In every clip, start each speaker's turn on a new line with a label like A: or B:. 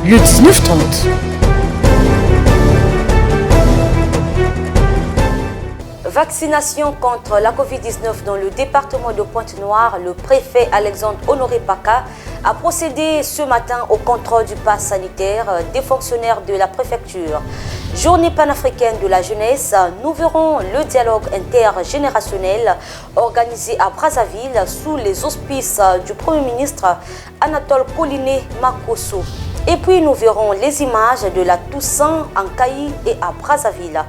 A: le 1930.
B: Vaccination contre la Covid-19 dans le département de Pointe-Noire, le préfet Alexandre Honoré Paka a procédé ce matin au contrôle du pass sanitaire des fonctionnaires de la préfecture. Journée panafricaine de la jeunesse, nous verrons le dialogue intergénérationnel organisé à Brazzaville sous les auspices du Premier ministre Anatole Collinet Makosso. Et puis nous verrons les images de la Toussaint en Cailly et à Brazzaville.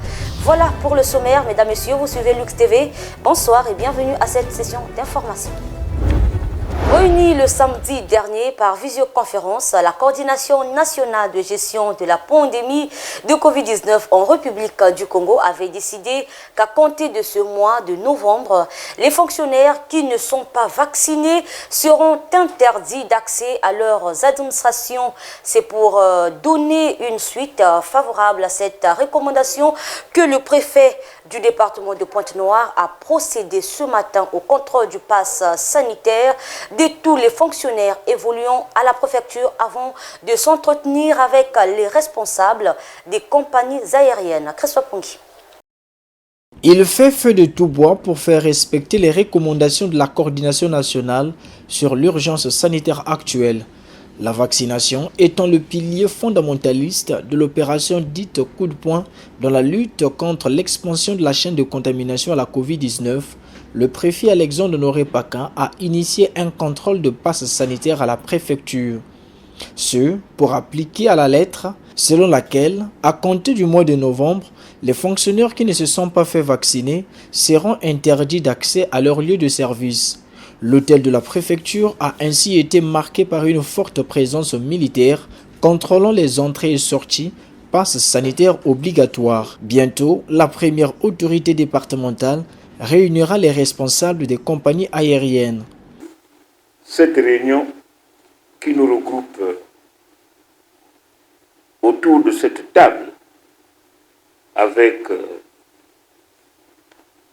B: Voilà pour le sommaire, mesdames, messieurs, vous suivez Lux TV. Bonsoir et bienvenue à cette session d'information. Réunie le samedi dernier par visioconférence, la coordination nationale de gestion de la pandémie de Covid-19 en République du Congo avait décidé qu'à compter de ce mois de novembre, les fonctionnaires qui ne sont pas vaccinés seront interdits d'accès à leurs administrations. C'est pour donner une suite favorable à cette recommandation que le préfet du département de Pointe-Noire a procédé ce matin au contrôle du pass sanitaire de tous les fonctionnaires évoluant à la préfecture avant de s'entretenir avec les responsables des compagnies aériennes. Christophe Pongi.
C: Il fait feu de tout bois pour faire respecter les recommandations de la coordination nationale sur l'urgence sanitaire actuelle. La vaccination étant le pilier fondamentaliste de l'opération dite coup de poing dans la lutte contre l'expansion de la chaîne de contamination à la Covid-19, le préfet Alexandre Honoré Paka a initié un contrôle de passe sanitaire à la préfecture. Ce, pour appliquer à la lettre, selon laquelle, à compter du mois de novembre, les fonctionnaires qui ne se sont pas fait vacciner seront interdits d'accès à leur lieu de service. L'hôtel de la préfecture a ainsi été marqué par une forte présence militaire contrôlant les entrées et sorties, passe sanitaire obligatoire. Bientôt, la première autorité départementale réunira les responsables des compagnies aériennes.
D: Cette réunion qui nous regroupe autour de cette table avec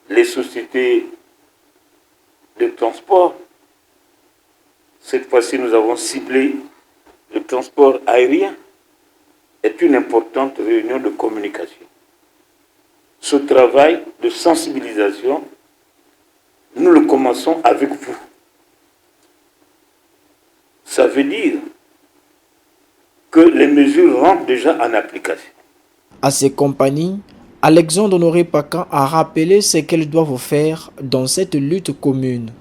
D: les sociétés de transport. Cette fois-ci, nous avons ciblé le transport aérien, est une importante réunion de communication. Ce travail de sensibilisation, nous le commençons avec vous. Ça veut dire que les mesures rentrent déjà en application.
C: À ces compagnies, Alexandre Honoré Paka a rappelé ce qu'elles doivent faire dans cette lutte commune.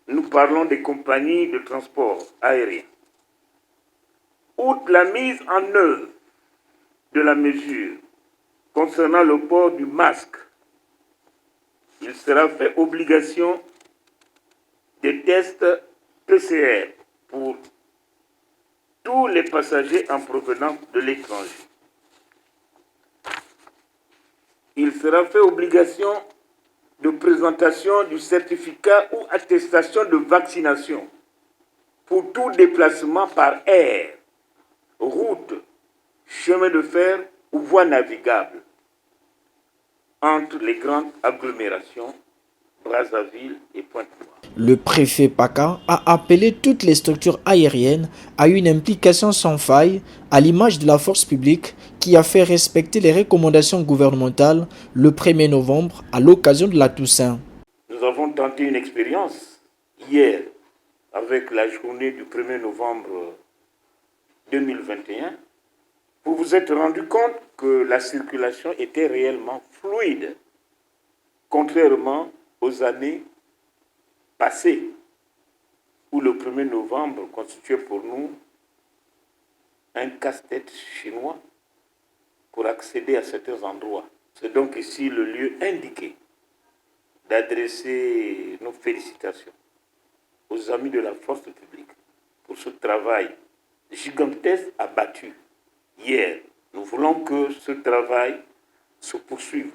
D: Nous parlons des compagnies de transport aérien. Outre la mise en œuvre de la mesure concernant le port du masque, il sera fait obligation des tests PCR pour tous les passagers en provenance de l'étranger. Il sera fait obligation de présentation du certificat ou attestation de vaccination pour tout déplacement par air, route, chemin de fer ou voie navigable entre les grandes agglomérations Brazzaville et Pointe-Noire.
C: Le préfet Paka a appelé toutes les structures aériennes à une implication sans faille, à l'image de la force publique qui a fait respecter les recommandations gouvernementales le 1er novembre à l'occasion de la Toussaint.
D: Nous avons tenté une expérience hier avec la journée du 1er novembre 2021. Vous vous êtes rendu compte que la circulation était réellement fluide, contrairement aux années passées, où le 1er novembre constituait pour nous un casse-tête chinois pour accéder à certains endroits. C'est donc ici le lieu indiqué d'adresser nos félicitations aux amis de la force publique pour ce travail gigantesque abattu hier. Nous voulons que ce travail se poursuive